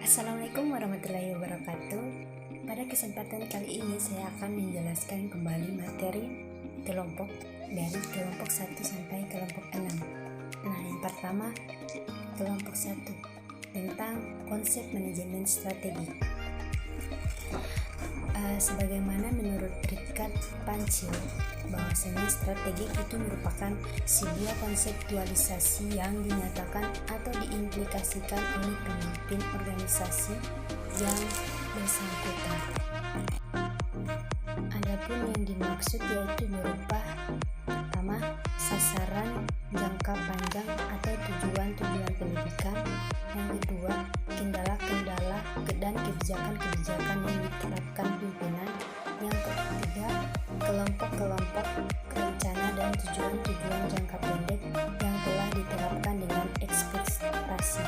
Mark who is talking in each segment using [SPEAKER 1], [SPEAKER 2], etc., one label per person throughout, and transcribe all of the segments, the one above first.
[SPEAKER 1] Assalamualaikum warahmatullahi wabarakatuh. Pada kesempatan kali ini saya akan menjelaskan kembali materi kelompok dari kelompok 1 sampai kelompok 6. Nah, yang pertama kelompok 1 tentang konsep manajemen strategi. Sebagaimana menurut Richard Panchill, bahwasanya strategi itu merupakan sebuah konseptualisasi yang dinyatakan atau diimplikasikan oleh pemimpin organisasi yang bersangkutan. Adapun yang dimaksud yaitu berupa pertama, sasaran jangka panjang atau tujuan-tujuan pendidikan. Yang kedua, kendala-kendala dan kebijakan-kebijakan yang diterapkan pimpinan. Yang ketiga, kelompok-kelompok rencana dan tujuan-tujuan jangka pendek yang telah diterapkan dengan ekspektasi.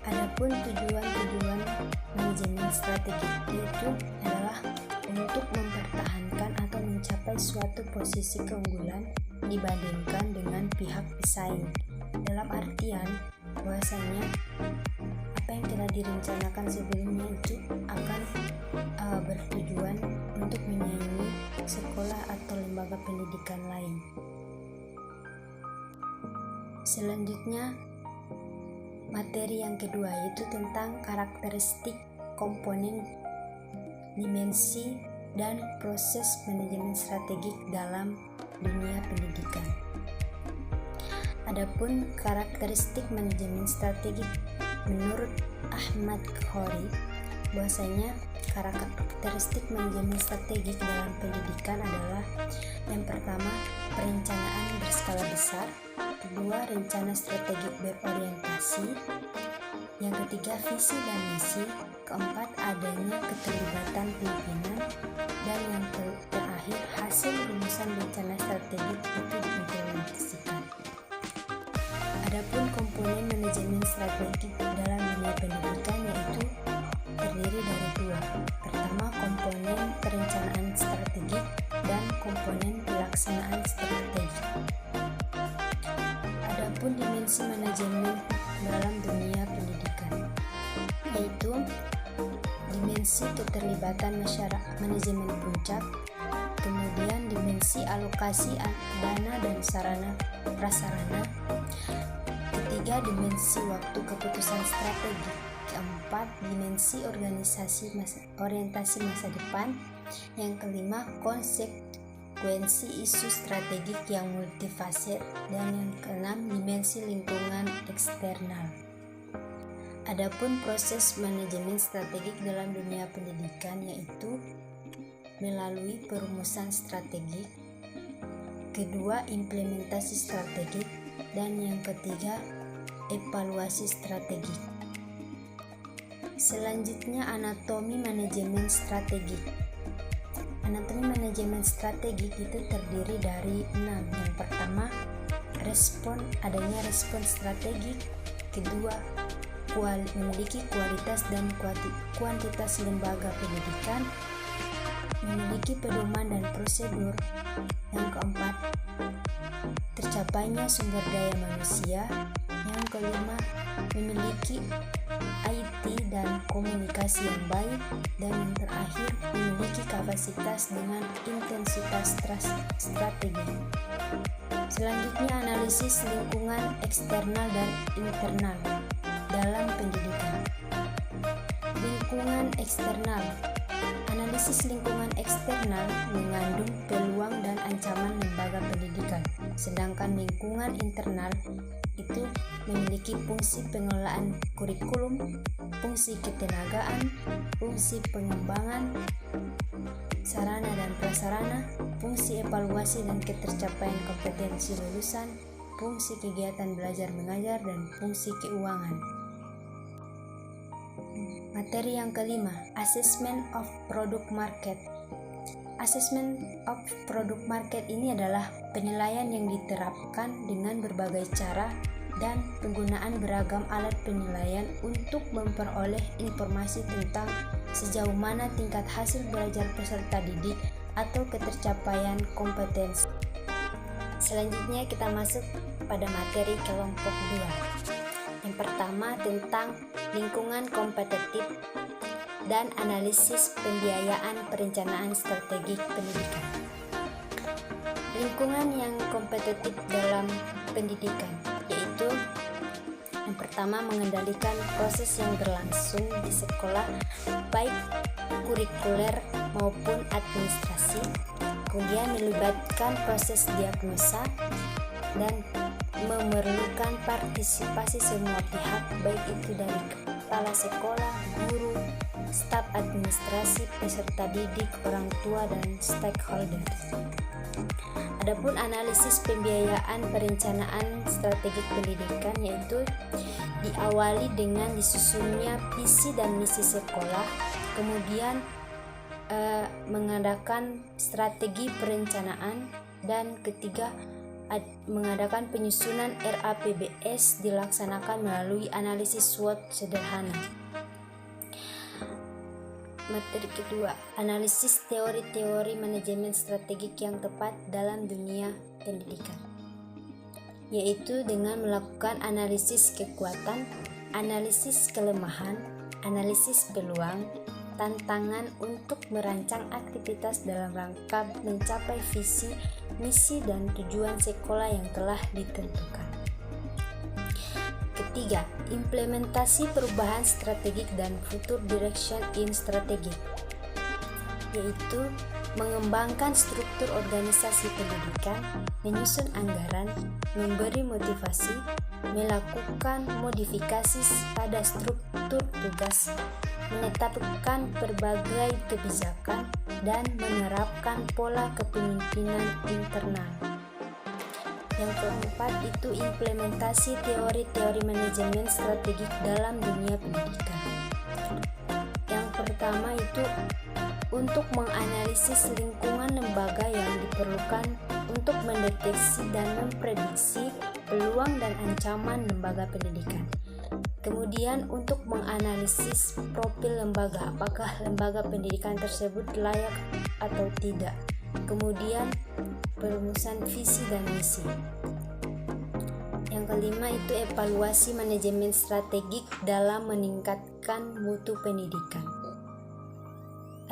[SPEAKER 1] Adapun tujuan-tujuan manajemen strategi itu adalah untuk mempertahankan atau mencapai suatu posisi keunggulan dibandingkan dengan pihak pesaing. Dalam artian bahwasanya apa yang telah direncanakan sebelumnya itu akan bertujuan untuk menyaingi sekolah atau lembaga pendidikan lain. Selanjutnya, materi yang kedua yaitu tentang karakteristik, komponen, dimensi, dan proses manajemen strategik dalam dunia pendidikan. Adapun karakteristik manajemen strategik menurut Ahmad Khori, bahwasanya karakteristik manajemen strategik dalam pendidikan adalah yang pertama, perencanaan berskala besar, kedua, rencana strategik berorientasi, yang ketiga, visi dan misi, keempat, adanya keterlibatan pimpinan, dan yang terakhir, hasil rumusan rencana strategik itu diimplementasikan. Adapun komponen manajemen strategik dalam dunia pendidikan yaitu terdiri dari dua. Pertama, komponen perencanaan strategik dan komponen pelaksanaan strategik. Adapun dimensi manajemen dalam dunia pendidikan yaitu dimensi keterlibatan masyarakat, manajemen puncak, kemudian dimensi alokasi dana dan sarana prasarana, ketiga, dimensi waktu keputusan strategi, keempat, dimensi orientasi masa depan, yang kelima, konsekuensi isu strategik yang multifaset, dan yang keenam, dimensi lingkungan eksternal. Adapun proses manajemen strategik dalam dunia pendidikan yaitu melalui perumusan strategik, kedua, implementasi strategik, dan yang ketiga, evaluasi strategik. Selanjutnya, anatomi manajemen strategik. Anatomi manajemen strategik itu terdiri dari 6. Yang pertama, adanya respon strategik, kedua, memiliki kualitas dan kuantitas lembaga pendidikan, memiliki pedoman dan prosedur, yang keempat, tercapainya sumber daya manusia, yang kelima, memiliki IT dan komunikasi yang baik, dan yang terakhir, memiliki kapasitas dengan intensitas strategi. Selanjutnya, analisis lingkungan eksternal dan internal dalam pendidikan. Lingkungan eksternal. Analisis lingkungan eksternal mengandung peluang dan ancaman lembaga pendidikan, sedangkan lingkungan internal itu memiliki fungsi pengelolaan kurikulum, fungsi ketenagaan, fungsi pengembangan sarana dan prasarana, fungsi evaluasi dan ketercapaian kompetensi lulusan, fungsi kegiatan belajar mengajar, dan fungsi keuangan. Materi yang kelima, Assessment of Product Market. Assessment of Product Market ini adalah penilaian yang diterapkan dengan berbagai cara dan penggunaan beragam alat penilaian untuk memperoleh informasi tentang sejauh mana tingkat hasil belajar peserta didik atau ketercapaian kompetensi. Selanjutnya kita masuk pada materi kelompok 2. Yang pertama tentang lingkungan kompetitif dan analisis pembiayaan perencanaan strategi pendidikan. Lingkungan yang kompetitif dalam pendidikan yaitu yang pertama mengendalikan proses yang berlangsung di sekolah baik kurikuler maupun administrasi, kemudian melibatkan proses diagnosa dan memerlukan partisipasi semua pihak baik itu dari kepala sekolah, guru, staf administrasi, peserta didik, orang tua, dan stakeholders. Adapun analisis pembiayaan perencanaan strategi pendidikan yaitu diawali dengan disusunnya visi dan misi sekolah, kemudian mengadakan strategi perencanaan, dan ketiga mengadakan penyusunan RAPBS dilaksanakan melalui analisis SWOT sederhana. Materi kedua, analisis teori-teori manajemen strategik yang tepat dalam dunia pendidikan, yaitu dengan melakukan analisis kekuatan, analisis kelemahan, analisis peluang, tantangan untuk merancang aktivitas dalam rangka mencapai visi, misi, dan tujuan sekolah yang telah ditentukan. Ketiga, implementasi perubahan strategik dan future direction in strategic, yaitu mengembangkan struktur organisasi pendidikan, menyusun anggaran, memberi motivasi, melakukan modifikasi pada struktur tugas, menetapkan berbagai kebijakan, dan menerapkan pola kepemimpinan internal. Yang keempat itu implementasi teori-teori manajemen strategik dalam dunia pendidikan. Yang pertama itu untuk menganalisis lingkungan lembaga yang diperlukan untuk mendeteksi dan memprediksi peluang dan ancaman lembaga pendidikan. Kemudian untuk menganalisis profil lembaga, apakah lembaga pendidikan tersebut layak atau tidak. Kemudian perumusan visi dan misi. Yang kelima itu evaluasi manajemen strategik dalam meningkatkan mutu pendidikan.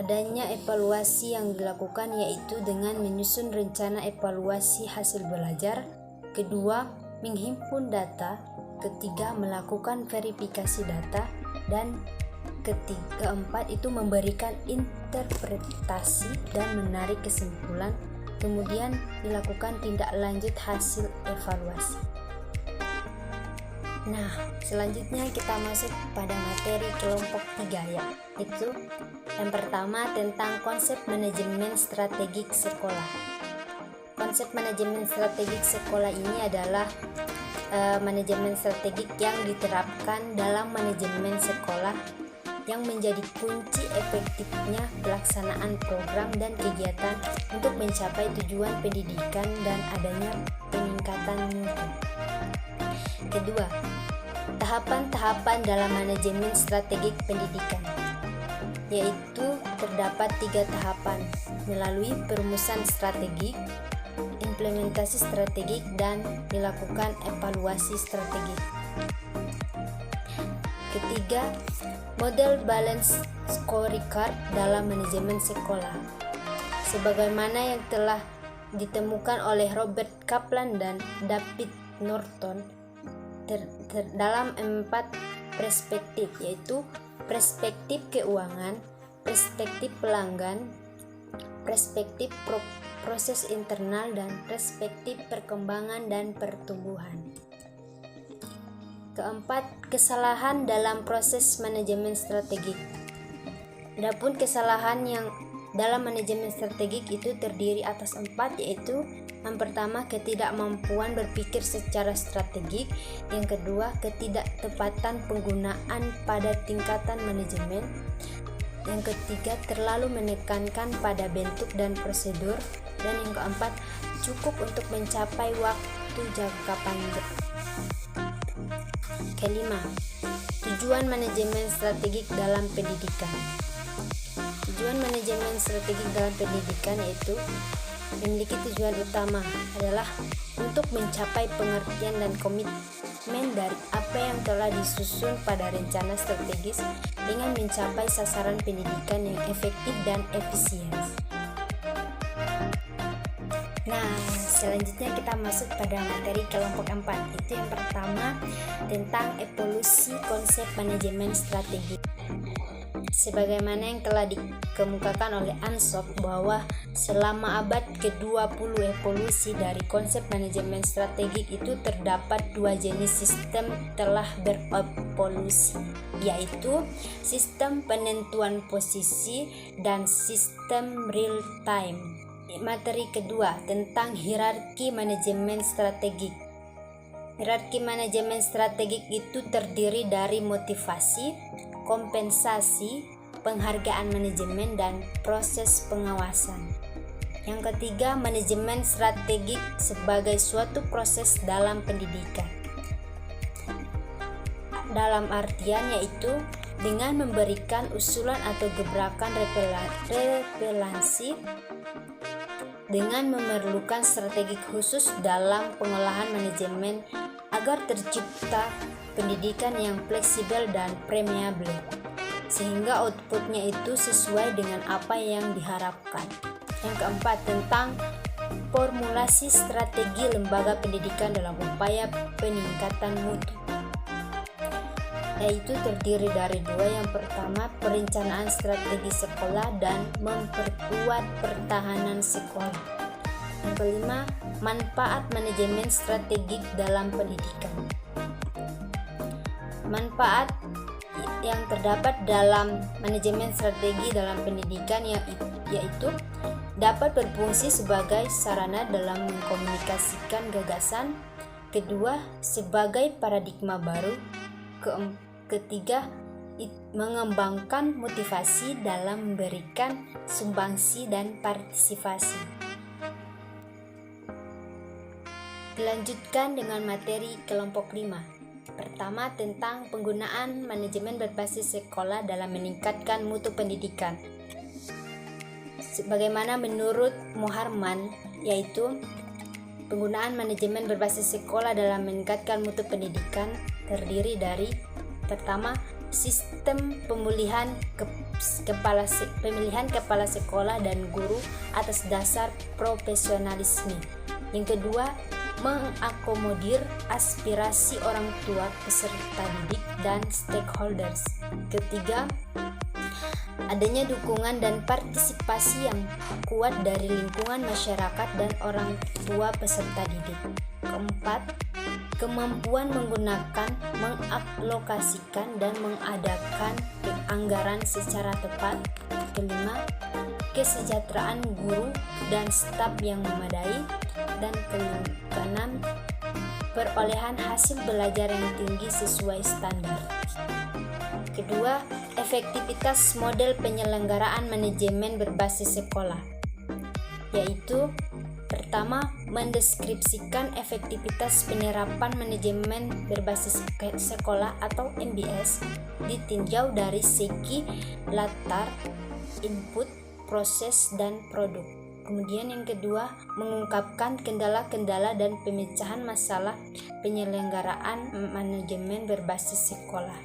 [SPEAKER 1] Adanya evaluasi yang dilakukan yaitu dengan menyusun rencana evaluasi hasil belajar, kedua menghimpun data, ketiga melakukan verifikasi data, dan keempat itu memberikan interpretasi dan menarik kesimpulan, kemudian dilakukan tindak lanjut hasil evaluasi. Nah, selanjutnya kita masuk pada materi kelompok 3 yaitu yang pertama tentang konsep manajemen strategik sekolah. Konsep manajemen strategik sekolah ini adalah manajemen strategik yang diterapkan dalam manajemen sekolah yang menjadi kunci efektifnya pelaksanaan program dan kegiatan untuk mencapai tujuan pendidikan dan adanya peningkatan mutu. Kedua, tahapan-tahapan dalam manajemen strategik pendidikan, yaitu terdapat 3 tahapan melalui perumusan strategik, implementasi strategik, dan dilakukan evaluasi strategik. Ketiga, model balance scorecard dalam manajemen sekolah, sebagaimana yang telah ditemukan oleh Robert Kaplan dan David Norton dalam 4 perspektif, yaitu perspektif keuangan, perspektif pelanggan, perspektif proses internal, dan perspektif perkembangan dan pertumbuhan. Keempat, kesalahan dalam proses manajemen strategik. Adapun kesalahan yang dalam manajemen strategik itu terdiri atas 4, yaitu yang pertama, ketidakmampuan berpikir secara strategik. Yang kedua, ketidaktepatan penggunaan pada tingkatan manajemen. Yang ketiga, terlalu menekankan pada bentuk dan prosedur. Dan yang keempat, cukup untuk mencapai waktu jangka panjang. Kelima, tujuan manajemen strategik dalam pendidikan. Tujuan manajemen strategik dalam pendidikan yaitu memiliki tujuan utama adalah untuk mencapai pengertian dan komitmen dari apa yang telah disusun pada rencana strategis dengan mencapai sasaran pendidikan yang efektif dan efisien. Nah, selanjutnya kita masuk pada materi kelompok 4. Itu yang pertama tentang evolusi konsep manajemen strategi. Sebagaimana yang telah dikemukakan oleh Ansop bahwa selama abad ke-20 evolusi dari konsep manajemen strategik itu terdapat 2 jenis sistem telah berevolusi, yaitu sistem penentuan posisi dan sistem real time. Materi kedua tentang hierarki manajemen strategik. Hierarki manajemen strategik itu terdiri dari motivasi, kompensasi, penghargaan manajemen, dan proses pengawasan. Yang ketiga, manajemen strategik sebagai suatu proses dalam pendidikan. Dalam artian yaitu dengan memberikan usulan atau gebrakan revelasi dengan memerlukan strategi khusus dalam pengolahan manajemen agar tercipta pendidikan yang fleksibel dan permeabel, sehingga outputnya itu sesuai dengan apa yang diharapkan. Yang keempat, tentang formulasi strategi lembaga pendidikan dalam upaya peningkatan mutu, yaitu terdiri dari 2. Yang pertama, perencanaan strategi sekolah dan memperkuat pertahanan sekolah. Yang kelima, manfaat manajemen strategik dalam pendidikan. Manfaat yang terdapat dalam manajemen strategi dalam pendidikan yaitu dapat berfungsi sebagai sarana dalam mengkomunikasikan gagasan. Kedua, sebagai paradigma baru. Ketiga, mengembangkan motivasi dalam memberikan sumbangsi dan partisipasi. Dilanjutkan dengan materi kelompok 5. Pertama, tentang penggunaan manajemen berbasis sekolah dalam meningkatkan mutu pendidikan. Sebagaimana menurut Moharman, yaitu penggunaan manajemen berbasis sekolah dalam meningkatkan mutu pendidikan terdiri dari pertama, sistem pemilihan kepala sekolah dan guru atas dasar profesionalisme. Yang kedua, mengakomodir aspirasi orang tua, peserta didik, dan stakeholders. Ketiga, adanya dukungan dan partisipasi yang kuat dari lingkungan masyarakat dan orang tua peserta didik. Keempat, kemampuan menggunakan, mengalokasikan, dan mengadakan anggaran secara tepat. Kelima, kesejahteraan guru dan staf yang memadai. Dan keenam, perolehan hasil belajar yang tinggi sesuai standar. Kedua, efektivitas model penyelenggaraan manajemen berbasis sekolah, yaitu pertama, mendeskripsikan efektivitas penerapan manajemen berbasis sekolah atau MBS ditinjau dari segi latar, input, proses, dan produk. Kemudian yang kedua, mengungkapkan kendala-kendala dan pemecahan masalah penyelenggaraan manajemen berbasis sekolah.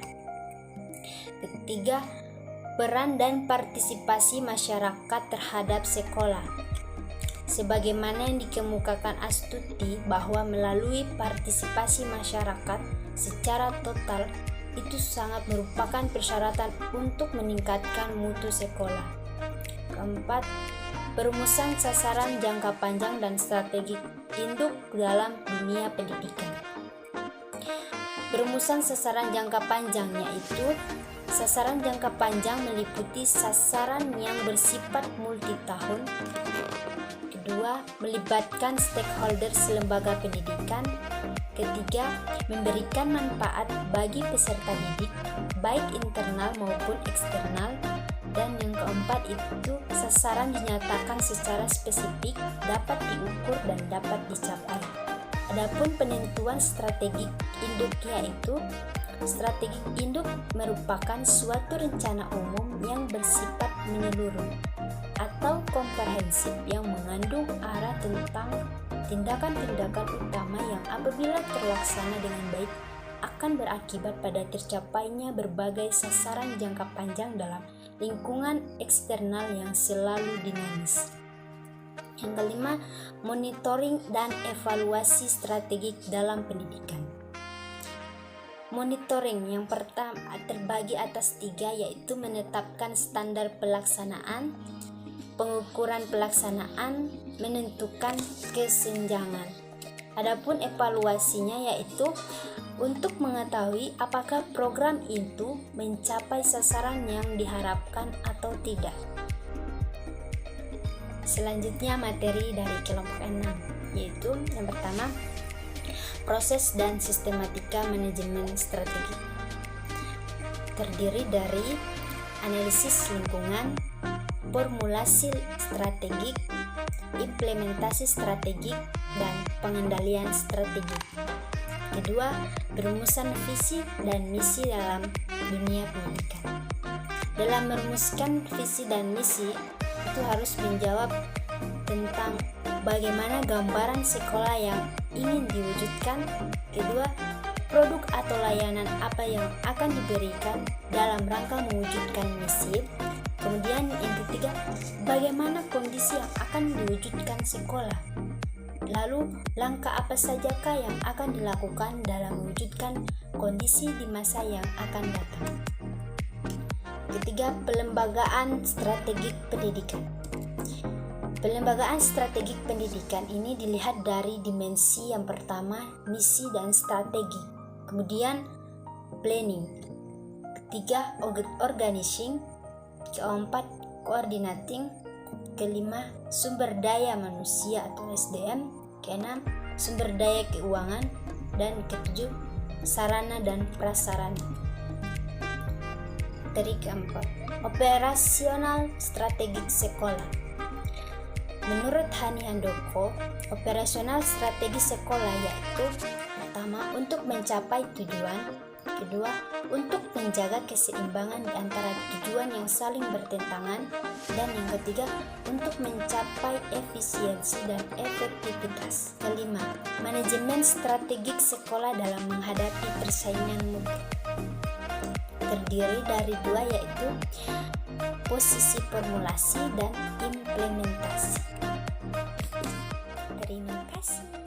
[SPEAKER 1] Ketiga, peran dan partisipasi masyarakat terhadap sekolah. Sebagaimana yang dikemukakan Astuti bahwa melalui partisipasi masyarakat secara total itu sangat merupakan persyaratan untuk meningkatkan mutu sekolah. Keempat, perumusan sasaran jangka panjang dan strategi induk dalam dunia pendidikan. Perumusan sasaran jangka panjangnya itu Sasaran jangka panjang meliputi sasaran yang bersifat multitahun. Kedua, melibatkan stakeholders lembaga pendidikan. Ketiga, memberikan manfaat bagi peserta didik, baik internal maupun eksternal. Dan yang keempat itu sasaran dinyatakan secara spesifik, dapat diukur dan dapat dicapai. Adapun penentuan strategi induk yaitu strategi induk merupakan suatu rencana umum yang bersifat menyeluruh atau komprehensif yang mengandung arah tentang tindakan-tindakan utama yang apabila terlaksana dengan baik akan berakibat pada tercapainya berbagai sasaran jangka panjang dalam lingkungan eksternal yang selalu dinamis. Yang kelima, monitoring dan evaluasi strategik dalam pendidikan. Monitoring yang pertama terbagi atas 3, yaitu menetapkan standar pelaksanaan, pengukuran pelaksanaan, menentukan kesenjangan. Adapun evaluasinya yaitu untuk mengetahui apakah program itu mencapai sasaran yang diharapkan atau tidak. Selanjutnya materi dari kelompok 6, yaitu yang pertama, proses dan sistematika manajemen strategi. Terdiri dari analisis lingkungan, formulasi strategik, implementasi strategik, dan pengendalian strategik. Kedua, perumusan visi dan misi dalam dunia pendidikan. Dalam merumuskan visi dan misi, itu harus menjawab tentang bagaimana gambaran sekolah yang ingin diwujudkan. Kedua, produk atau layanan apa yang akan diberikan dalam rangka mewujudkan misi. Kemudian yang ketiga, bagaimana kondisi yang akan diwujudkan sekolah. Lalu, langkah apa sajakah yang akan dilakukan dalam mewujudkan kondisi di masa yang akan datang. Ketiga, pelembagaan strategik pendidikan. Pelembagaan strategik pendidikan ini dilihat dari dimensi yang pertama, misi dan strategi. Kemudian, planning. Ketiga, organizing. Keempat, coordinating. Kelima, sumber daya manusia atau SDM. Keenam, sumber daya keuangan. Dan ketujuh, sarana dan prasarana. Materi keempat, operasional strategik sekolah. Menurut Hani Handoko, operasional strategi sekolah yaitu pertama, untuk mencapai tujuan. Kedua, untuk menjaga keseimbangan di antara tujuan yang saling bertentangan. Dan yang ketiga, untuk mencapai efisiensi dan efektivitas. Kelima, manajemen strategik sekolah dalam menghadapi persaingan mudah. Terdiri dari 2, yaitu posisi formulasi dan implementasi. Terima kasih.